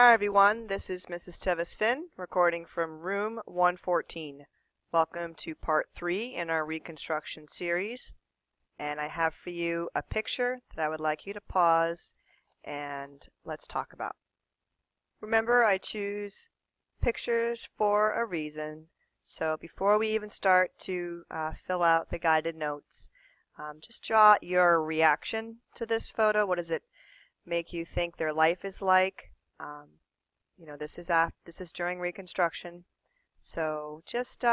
Hi everyone, this is Mrs. Tevis-Finn recording from room 114. Welcome to part 3 in our Reconstruction series, and I have for you a picture that I would like you to pause and let's talk about. Remember, I choose pictures for a reason, so before we even start to fill out the guided notes, just jot your reaction to this photo. What does it make you think their life is like? This is during Reconstruction, so just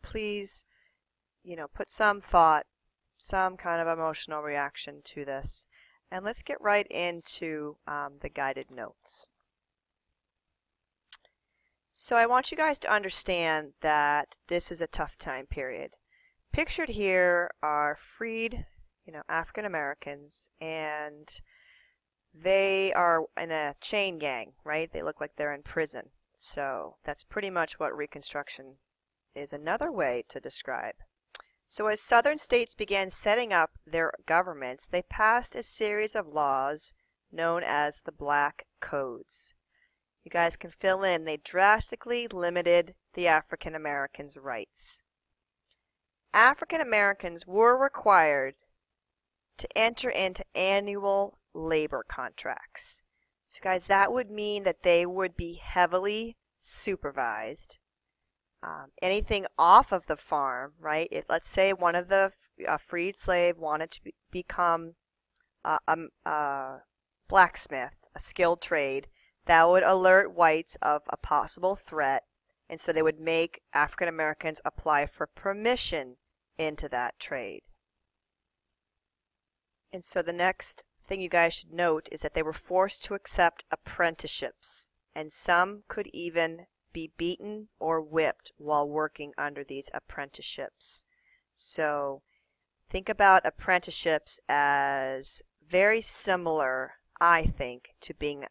please, put some thought, some kind of emotional reaction to this, and let's get right into the guided notes. So I want you guys to understand that this is a tough time period. Pictured here are freed, African Americans, and they are in a chain gang, right? They look like they're in prison. So that's pretty much what Reconstruction is another way to describe. So as Southern states began setting up their governments, they passed a series of laws known as the Black Codes. You guys can fill in. They drastically limited the African Americans' rights. African Americans were required to enter into annual labor contracts. So guys, that would mean that they would be heavily supervised. Anything off of the farm, right? Let's say one of the freed slave wanted to become a blacksmith, a skilled trade, that would alert whites of a possible threat, and so they would make African Americans apply for permission into that trade. And so the next thing you guys should note is that they were forced to accept apprenticeships, and some could even be beaten or whipped while working under these apprenticeships. So think about apprenticeships as very similar, I think, to being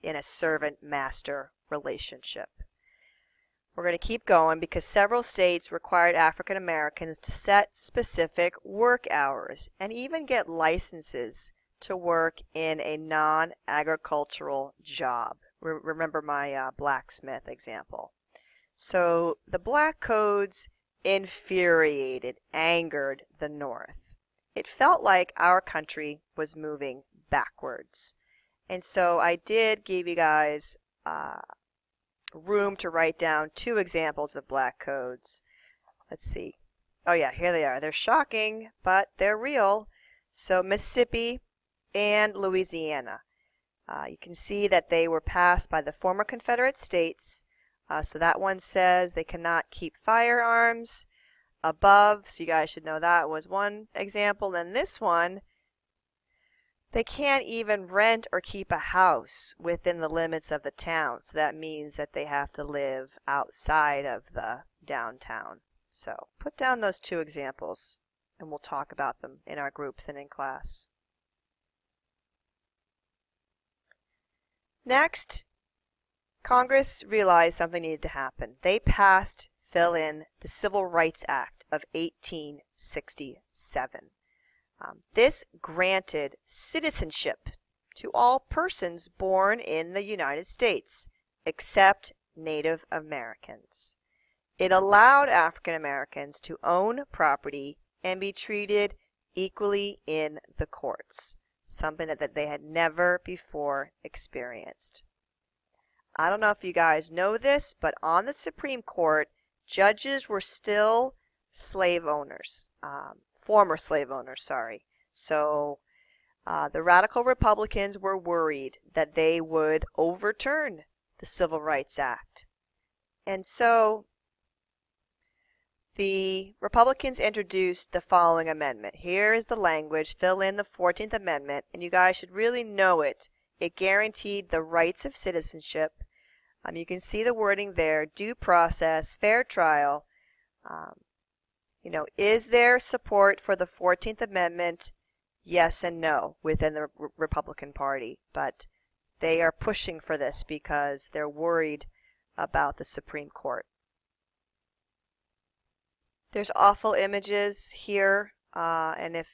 in a servant-master relationship. We're going to keep going because several states required African Americans to set specific work hours and even get licenses to work in a non-agricultural job. Remember my blacksmith example. So the Black Codes infuriated, angered the North. It felt like our country was moving backwards. And so I did give you guys room to write down 2 examples of Black Codes. Let's see. Oh yeah, here they are. They're shocking, but they're real. So Mississippi and Louisiana. You can see that they were passed by the former Confederate states. So that one says they cannot keep firearms above. So you guys should know that was one example. And this one, they can't even rent or keep a house within the limits of the town. So that means that they have to live outside of the downtown. So put down those 2 examples and we'll talk about them in our groups and in class. Next, Congress realized something needed to happen. They passed, fill in, the Civil Rights Act of 1867. This granted citizenship to all persons born in the United States, except Native Americans. It allowed African Americans to own property and be treated equally in the courts, something that they had never before experienced. I don't know if you guys know this, but on the Supreme Court, judges were still slave owners. Former slave owners, sorry. So the radical Republicans were worried that they would overturn the Civil Rights Act. And so the Republicans introduced the following amendment. Here is the language. Fill in the 14th Amendment, and you guys should really know it. It guaranteed the rights of citizenship. You can see the wording there, due process, fair trial. Is there support for the 14th Amendment? Yes and no within the Republican Party, but they are pushing for this because they're worried about the Supreme Court. There's awful images here, and if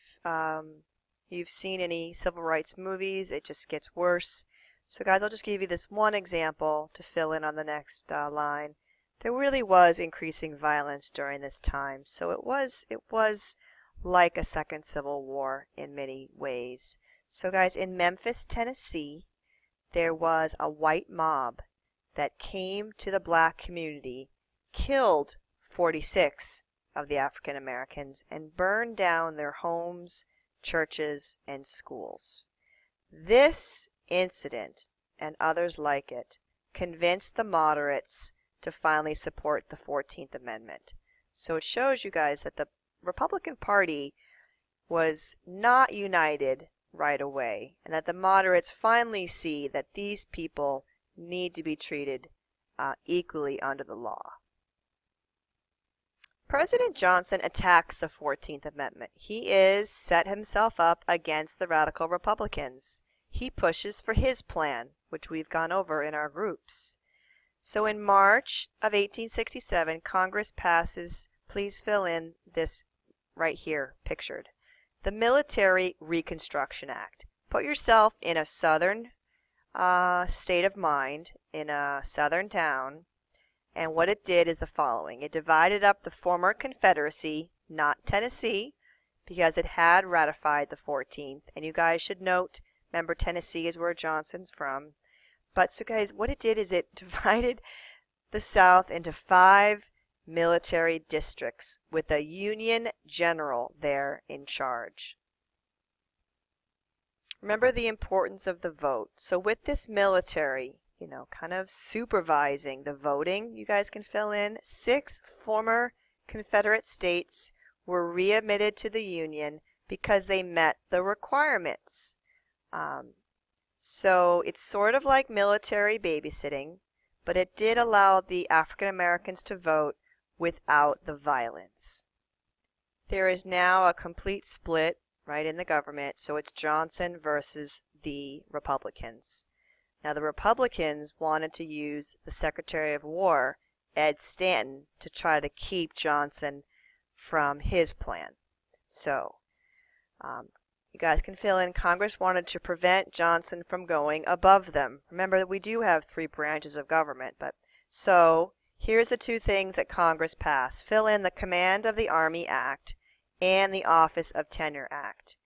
you've seen any civil rights movies, it just gets worse. So guys, I'll just give you this one example to fill in on the next line. There really was increasing violence during this time. So it was like a second Civil War in many ways. So guys, in Memphis, Tennessee, there was a white mob that came to the black community, killed 46 of the African Americans, and burned down their homes, churches, and schools. This incident, and others like it, convinced the moderates to finally support the 14th Amendment. So it shows you guys that the Republican Party was not united right away, and that the moderates finally see that these people need to be treated equally under the law. President Johnson attacks the 14th Amendment. He is set himself up against the radical Republicans. He pushes for his plan, which we've gone over in our groups. So in March of 1867, Congress passes, please fill in this right here pictured, the Military Reconstruction Act. Put yourself in a southern state of mind, in a southern town, and what it did is the following. It divided up the former Confederacy, not Tennessee, because it had ratified the 14th. And you guys should note, remember Tennessee is where Johnson's from. But so guys, what it did is it divided the South into 5 military districts with a Union general there in charge. Remember the importance of the vote. So with this military, kind of supervising the voting, you guys can fill in, 6 former Confederate states were readmitted to the Union because they met the requirements. So it's sort of like military babysitting, but it did allow the African Americans to vote without the violence. There is now a complete split, right, in the government, so it's Johnson versus the Republicans. Now the Republicans wanted to use the Secretary of War, Ed Stanton, to try to keep Johnson from his plan. So you guys can fill in, Congress wanted to prevent Johnson from going above them. Remember that we do have 3 branches of government, but so here's the 2 things that Congress passed. Fill in the Command of the Army Act and the Office of Tenure Act.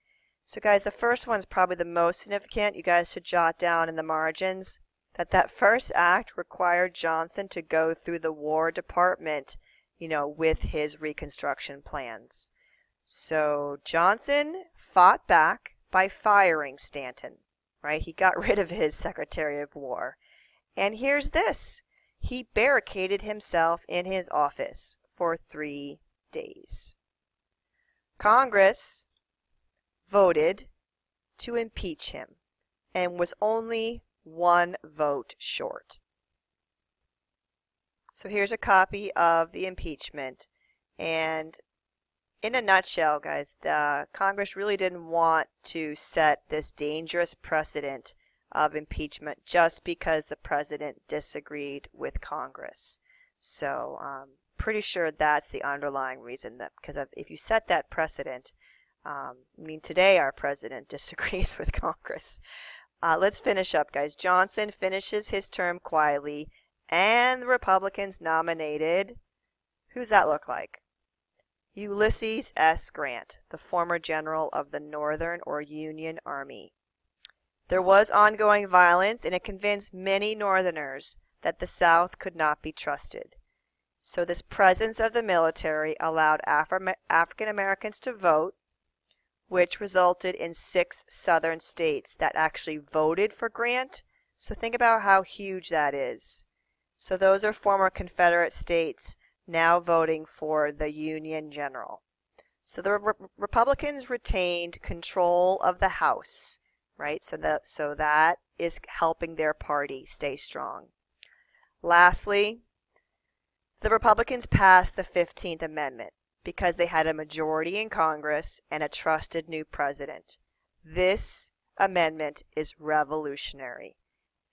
So guys, the first one's probably the most significant. You guys should jot down in the margins that first act required Johnson to go through the War Department, with his Reconstruction plans. So Johnson fought back by firing Stanton, right? He got rid of his Secretary of War. And here's this. He barricaded himself in his office for 3 days. Congress voted to impeach him and was only 1 vote short. So here's a copy of the impeachment, and in a nutshell, guys, the Congress really didn't want to set this dangerous precedent of impeachment just because the president disagreed with Congress. So pretty sure that's the underlying reason, that because if you set that precedent, today our president disagrees with Congress. Let's finish up, guys. Johnson finishes his term quietly, and the Republicans nominated, who's that look like? Ulysses S. Grant, the former general of the Northern or Union Army. There was ongoing violence, and it convinced many Northerners that the South could not be trusted. So this presence of the military allowed African Americans to vote, which resulted in 6 southern states that actually voted for Grant. So think about how huge that is. So those are former Confederate states now voting for the Union general. So the Republicans retained control of the House, right? So that is helping their party stay strong. Lastly, the Republicans passed the 15th Amendment because they had a majority in Congress and a trusted new president. This amendment is revolutionary.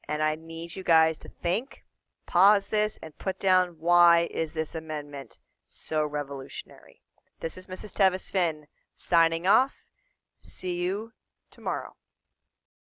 And I need you guys to think, pause this, and put down, why is this amendment so revolutionary? This is Mrs. Tevis-Finn signing off. See you tomorrow.